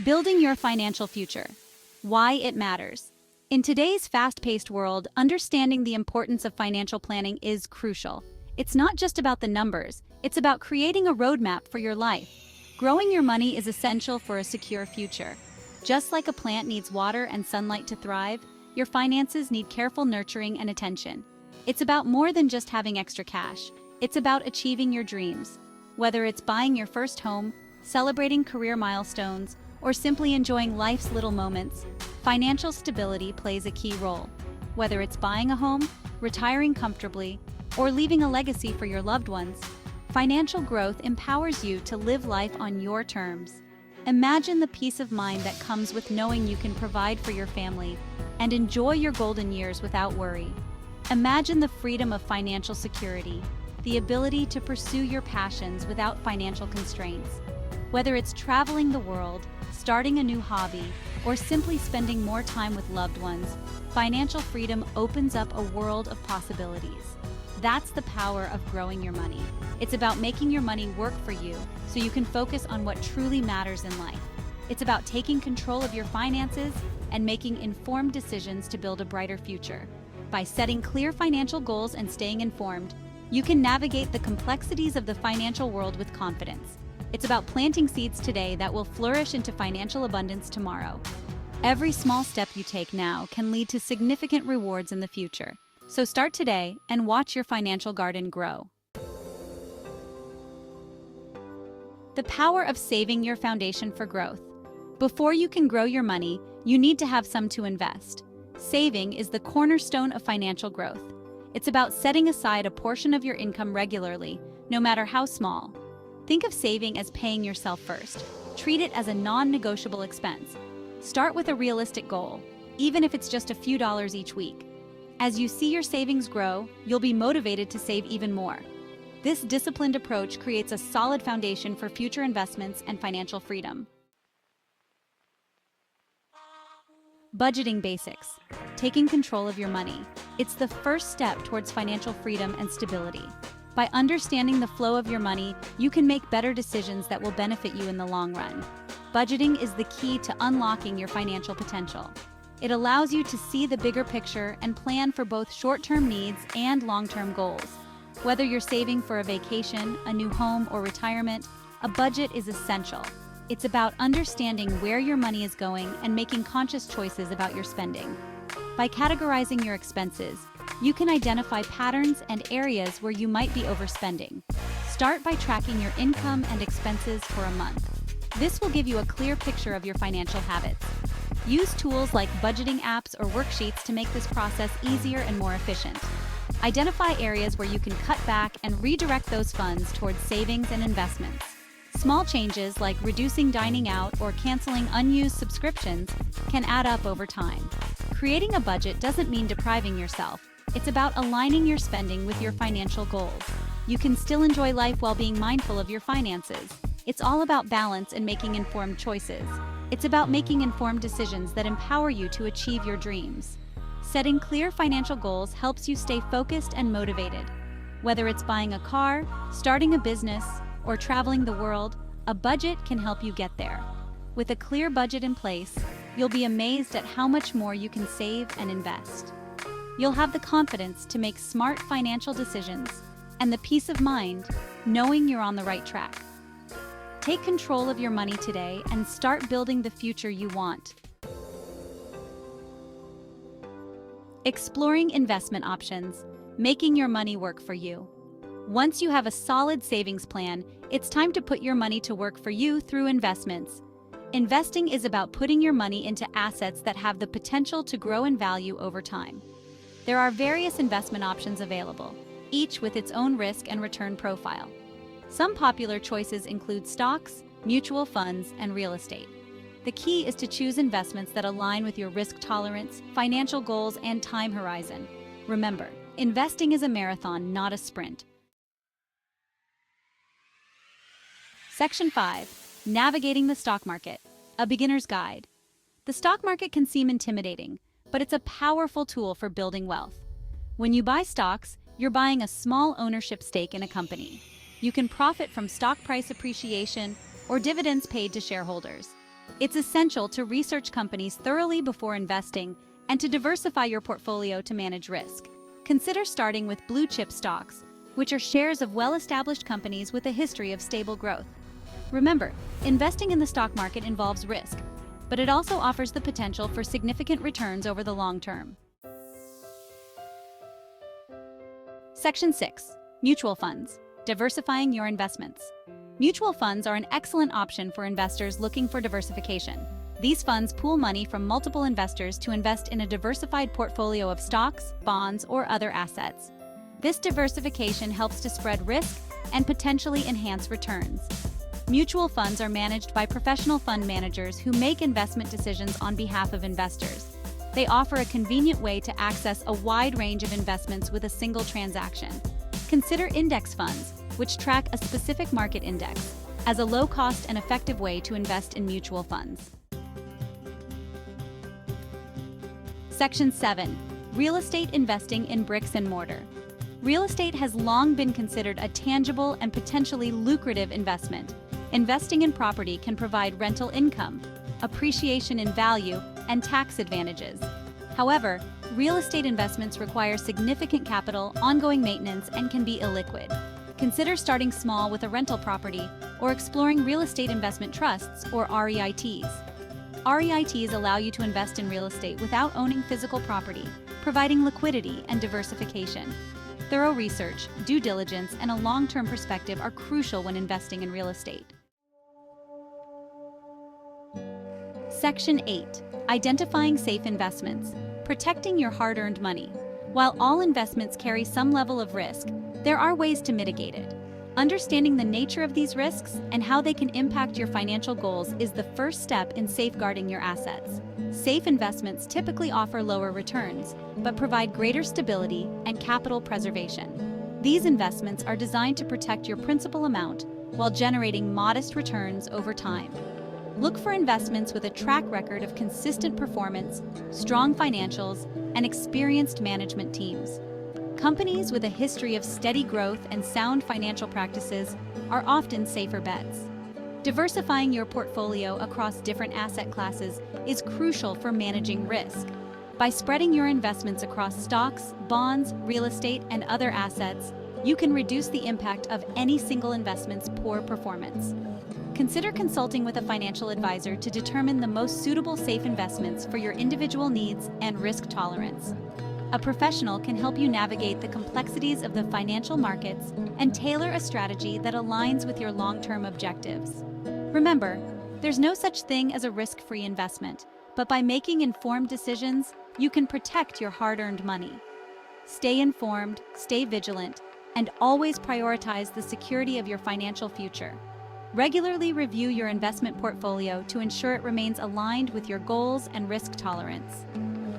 Building your financial future. Why it matters. In today's fast-paced world, understanding the importance of financial planning is crucial. It's not just about the numbers, it's about creating a roadmap for your life. Growing your money is essential for a secure future. Just like a plant needs water and sunlight to thrive, your finances need careful nurturing and attention. It's about more than just having extra cash. It's about achieving your dreams. Whether it's buying your first home, celebrating career milestones, or simply enjoying life's little moments, financial stability plays a key role. Whether it's buying a home, retiring comfortably, or leaving a legacy for your loved ones, financial growth empowers you to live life on your terms. Imagine the peace of mind that comes with knowing you can provide for your family and enjoy your golden years without worry. Imagine the freedom of financial security, the ability to pursue your passions without financial constraints. Whether it's traveling the world, starting a new hobby, or simply spending more time with loved ones, financial freedom opens up a world of possibilities. That's the power of growing your money. It's about making your money work for you so you can focus on what truly matters in life. It's about taking control of your finances and making informed decisions to build a brighter future. By setting clear financial goals and staying informed, you can navigate the complexities of the financial world with confidence. It's about planting seeds today that will flourish into financial abundance tomorrow. Every small step you take now can lead to significant rewards in the future. So start today and watch your financial garden grow. The power of saving your foundation for growth. Before you can grow your money, you need to have some to invest. Saving is the cornerstone of financial growth. It's about setting aside a portion of your income regularly, no matter how small. Think of saving as paying yourself first. Treat it as a non-negotiable expense. Start with a realistic goal, even if it's just a few dollars each week. As you see your savings grow, you'll be motivated to save even more. This disciplined approach creates a solid foundation for future investments and financial freedom. Budgeting basics. Taking control of your money. It's the first step towards financial freedom and stability. By understanding the flow of your money, you can make better decisions that will benefit you in the long run. Budgeting is the key to unlocking your financial potential. It allows you to see the bigger picture and plan for both short-term needs and long-term goals. Whether you're saving for a vacation, a new home, or retirement, a budget is essential. It's about understanding where your money is going and making conscious choices about your spending. By categorizing your expenses, you can identify patterns and areas where you might be overspending. Start by tracking your income and expenses for a month. This will give you a clear picture of your financial habits. Use tools like budgeting apps or worksheets to make this process easier and more efficient. Identify areas where you can cut back and redirect those funds towards savings and investments. Small changes like reducing dining out or canceling unused subscriptions can add up over time. Creating a budget doesn't mean depriving yourself. It's about aligning your spending with your financial goals. You can still enjoy life while being mindful of your finances. It's all about balance and making informed choices. It's about making informed decisions that empower you to achieve your dreams. Setting clear financial goals helps you stay focused and motivated. Whether it's buying a car, starting a business, or traveling the world, a budget can help you get there. With a clear budget in place, you'll be amazed at how much more you can save and invest. You'll have the confidence to make smart financial decisions and the peace of mind knowing you're on the right track. Take control of your money today and start building the future you want. Exploring investment options, making your money work for you. Once you have a solid savings plan, it's time to put your money to work for you through investments. Investing is about putting your money into assets that have the potential to grow in value over time. There are various investment options available, each with its own risk and return profile. Some popular choices include stocks, mutual funds, and real estate. The key is to choose investments that align with your risk tolerance, financial goals, and time horizon. Remember, investing is a marathon, not a sprint. Section 5. Navigating the stock market. A beginner's guide. The stock market can seem intimidating, but it's a powerful tool for building wealth. When you buy stocks, you're buying a small ownership stake in a company. You can profit from stock price appreciation or dividends paid to shareholders. It's essential to research companies thoroughly before investing and to diversify your portfolio to manage risk. Consider starting with blue-chip stocks, which are shares of well-established companies with a history of stable growth. Remember, investing in the stock market involves risk, but it also offers the potential for significant returns over the long term. Section 6. Mutual funds. Diversifying your investments. Mutual funds are an excellent option for investors looking for diversification. These funds pool money from multiple investors to invest in a diversified portfolio of stocks, bonds, or other assets. This diversification helps to spread risk and potentially enhance returns. Mutual funds are managed by professional fund managers who make investment decisions on behalf of investors. They offer a convenient way to access a wide range of investments with a single transaction. Consider index funds, which track a specific market index, as a low-cost and effective way to invest in mutual funds. Section 7. Real estate investing in bricks and mortar. Real estate has long been considered a tangible and potentially lucrative investment. Investing in property can provide rental income, appreciation in value, and tax advantages. However, real estate investments require significant capital, ongoing maintenance, and can be illiquid. Consider starting small with a rental property or exploring real estate investment trusts or REITs. REITs allow you to invest in real estate without owning physical property, providing liquidity and diversification. Thorough research, due diligence, and a long-term perspective are crucial when investing in real estate. Section 8. Identifying safe investments. Protecting your hard-earned money. While all investments carry some level of risk, there are ways to mitigate it. Understanding the nature of these risks and how they can impact your financial goals is the first step in safeguarding your assets. Safe investments typically offer lower returns, but provide greater stability and capital preservation. These investments are designed to protect your principal amount while generating modest returns over time. Look for investments with a track record of consistent performance, strong financials, and experienced management teams. Companies with a history of steady growth and sound financial practices are often safer bets. Diversifying your portfolio across different asset classes is crucial for managing risk. By spreading your investments across stocks, bonds, real estate, and other assets, you can reduce the impact of any single investment's poor performance. Consider consulting with a financial advisor to determine the most suitable safe investments for your individual needs and risk tolerance. A professional can help you navigate the complexities of the financial markets and tailor a strategy that aligns with your long-term objectives. Remember, there's no such thing as a risk-free investment, but by making informed decisions, you can protect your hard-earned money. Stay informed, stay vigilant, and always prioritize the security of your financial future. Regularly review your investment portfolio to ensure it remains aligned with your goals and risk tolerance.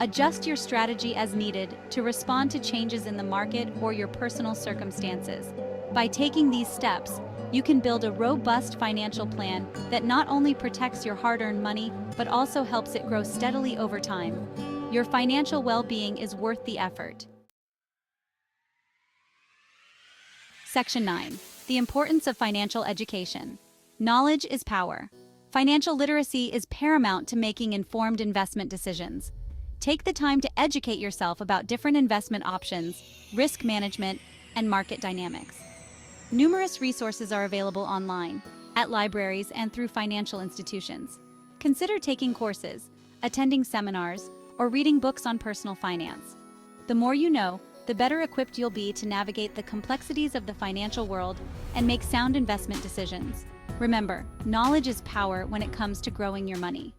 Adjust your strategy as needed to respond to changes in the market or your personal circumstances. By taking these steps, you can build a robust financial plan that not only protects your hard-earned money, but also helps it grow steadily over time. Your financial well-being is worth the effort. Section 9. The importance of financial education. Knowledge is power. Financial literacy is paramount to making informed investment decisions. Take the time to educate yourself about different investment options, risk management, and market dynamics. Numerous resources are available online, at libraries, and through financial institutions. Consider taking courses, attending seminars, or reading books on personal finance. The more you know, the better equipped you'll be to navigate the complexities of the financial world and make sound investment decisions. Remember, knowledge is power when it comes to growing your money.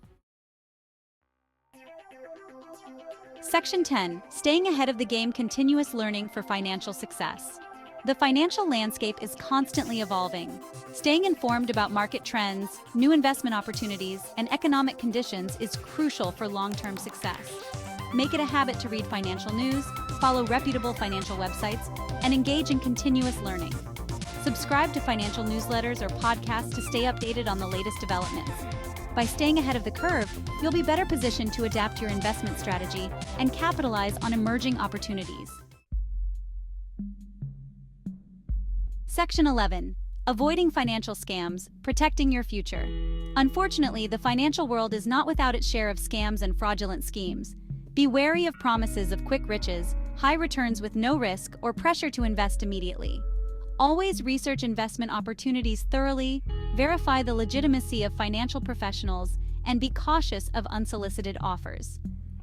Section 10. Staying ahead of the game. Continuous learning for financial success. The financial landscape is constantly evolving. Staying informed about market trends, new investment opportunities, and economic conditions is crucial for long-term success. Make it a habit to read financial news, follow reputable financial websites, and engage in continuous learning. Subscribe to financial newsletters or podcasts to stay updated on the latest developments. By staying ahead of the curve, you'll be better positioned to adapt your investment strategy and capitalize on emerging opportunities. Section 11. Avoiding financial scams, protecting your future. Unfortunately, the financial world is not without its share of scams and fraudulent schemes. Be wary of promises of quick riches, high returns with no risk, or pressure to invest immediately. Always research investment opportunities thoroughly, verify the legitimacy of financial professionals, and be cautious of unsolicited offers.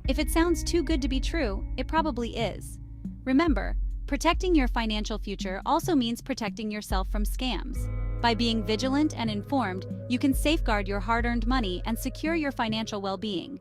If it sounds too good to be true, it probably is. Remember, protecting your financial future also means protecting yourself from scams. By being vigilant and informed, you can safeguard your hard-earned money and secure your financial well-being.